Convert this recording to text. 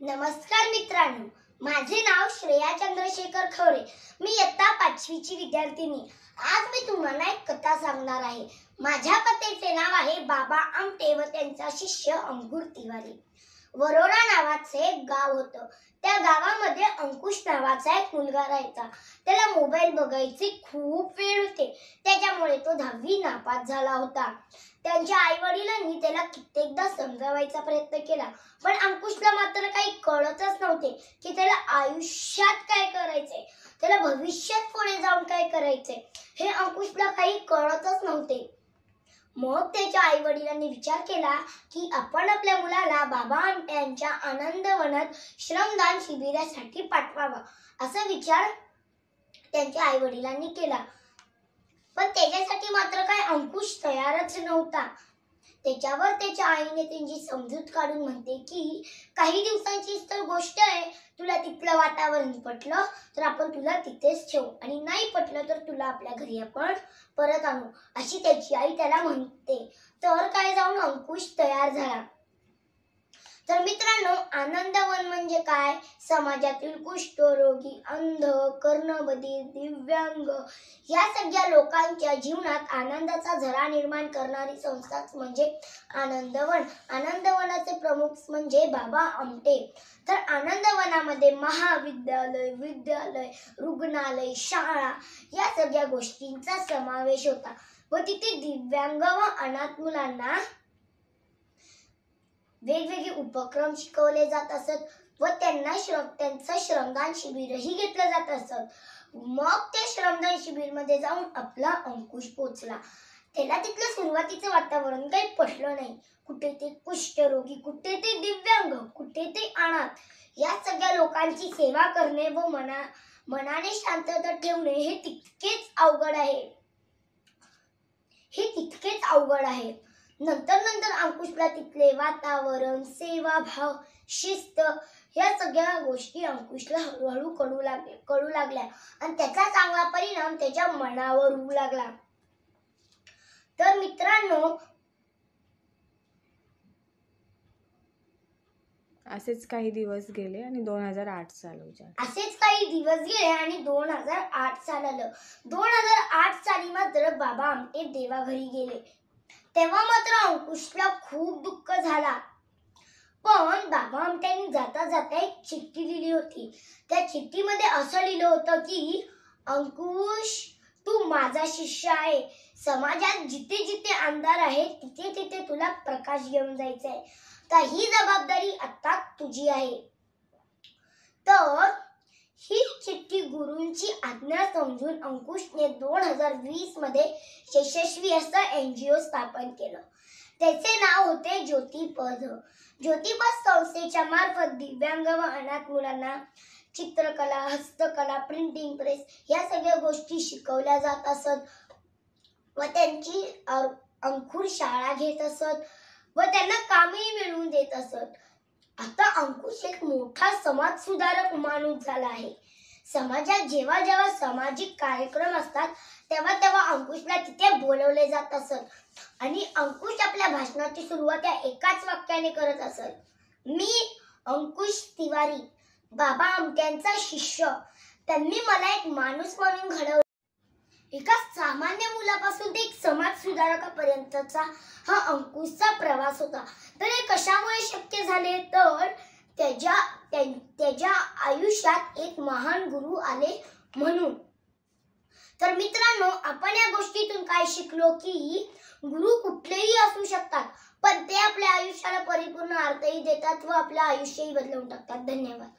नमस्कार मित्रांनो, माझे नाव श्रेया चंद्रशेखर खवरे। मी इयत्ता 5वीची विद्यार्थिनी। आज मी तुम्हाला एक कथा सांगणार आहे। माझ्या कथेचे नाव आहे बाबा आमटे व त्यांचा शिष्य अंकुर तिवारी। वरोरा नावाचे एक गाव होतं। त्या गावामध्ये अंकुश नावाचा एक मुलगा राहायचा। त्याला मोबाईल बघायची खूप वेळ होते, त्याच्यामुळे तो 10वी नापास झाला होता। त्यांच्या आई-वडिलांनी त्याला कित्येकदा समजावायचा प्रयत्न केला, पण अंकुशला मात्र काही कळतच नव्हते की त्याला आयुष्यात काय करायचे, त्याला भविष्यात पुढे जाऊन काय करायचे हे अंकुशला काही कळतच नव्हते। मग त्याच्या आई-वडिलांनी विचार केला की आपण आपल्या मुलाला बाबा आमटे यांच्या आनंदवनात श्रमदान शिबिरासाठी पाठवावा। असा विचार त्यांच्या आई-वडिलांनी केला, पण त्याच्यासाठी मात्र काय अंकुश तयारच नव्हता। त्याच्यावर त्याच्या आईने त्यांची समजूत काढून म्हणते की काही दिवसांची तर गोष्ट आहे, तुला तिथलं वातावरण पटलं तर आपण तुला तिथेच ठेवू आणि नाही पटलं तर तुला आपल्या घरी आपण परत आणू, अशी त्याची आई त्याला म्हणते। तर काय जाऊन अंकुश तयार झाला। तर मित्रांनो, आनंदवन म्हणजे काय? समाजातील कुष्ठरोगी, अंध, कर्णबधिर, दिव्यांग या सगळ्या लोकांच्या जीवनात आनंदाचा झरा निर्माण करणारी संस्थाच म्हणजे आनंदवन। आनंदवनाचे प्रमुख म्हणजे बाबा आमटे। तर आनंदवनामध्ये महाविद्यालय, विद्यालय, रुग्णालय, शाळा या सगळ्या गोष्टींचा समावेश होता व तिथे दिव्यांग व अनाथ मुलांना वेगवेगळे उपक्रम शिकवले जात असत व त्यांचं श्रमदान शिबिरही घेतलं जात असत। मग त्या श्रमदान शिबिर मध्ये जाऊन आपला अंकुश पोहोचला। त्याला तिथलं सुरुवातीचं वातावरण काही पटलं नाही। कुठे ते कुष्ठरोगी, कुठे ते दिव्यांग, कुठे ते अनाथ या सगळ्या लोकांची सेवा करणे व मनाने शांतता ठेवणे हे तितकेच अवघड आहे। नंतर अंकुशला तिथले वातावरण, सेवाभाव, शिस्त या सगळ्या गोष्टी अंकुशला हळूहळू कळू लागल्या आणि त्याचा चांगला परिणाम त्याच्या मनावर होऊ लागला। तर मित्रांनो, असेच काही दिवस गेले आणि 2008 साल आलं। 2008 साली मात्र बाबा आमटे देवाघरी गेले। तेव्हा मात्र अंकुशला खूप दुःख झाला, पण बाबा आमट्यांनी जाता जाता एक चिठ्ठी लिहिली होती। त्या चिठ्ठीमध्ये असं लिहिलं होतं की अंकुश, तू माझा शिष्य आहे। समाजात जिथे जिथे अंधार आहे तिथे तिथे तुला प्रकाश घेऊन जायचा आहे, तर ही जबाबदारी आता तुझी आहे। तर ही चिठ्ठी गुरूंची आज्ञा समजून अंकुशने 2020 मध्ये यशस्वी असं NGO स्थापन केलं। त्याचे नाव होते ज्योतिपथ। ज्योतिपथ संस्थेच्या मार्फत दिव्यांग व अनाथ मुलांना चित्रकला, हस्तकला, प्रिंटिंग प्रेस या सगळ्या गोष्टी शिकवल्या जात असत व त्यांची अंकुर शाळा घेत असत व त्यांना कामही मिळवून देत असत। आता अंकुश एक मोठा समाज सुधारक माणूस झाला आहे। समाजात जेव्हा जेव्हा सामाजिक कार्यक्रम असतात तेव्हा अंकुशला तिथे बोलवले जात असत आणि अंकुश आपल्या भाषणाची सुरुवात या एकाच वाक्याने करत असत, मी अंकुश तिवारी, बाबा आमट्यांचा शिष्य। त्यांनी मला एक माणूस म्हणून घडवले। एका सामान्य मुलापासून ते एक समाज सुधारकापर्यंतचा हा अंकुशचा प्रवास होता। तर हे कशामुळे शक्य झाले? तर त्याच्या आयुष्यात एक महान गुरु आले म्हणून। तर मित्रांनो, आपण या गोष्टीतून काय शिकलो की गुरु कुठलेही असू शकतात, पण ते आपल्या आयुष्याला परिपूर्ण अर्थही देतात व आपलं आयुष्यही बदलवून टाकतात। धन्यवाद।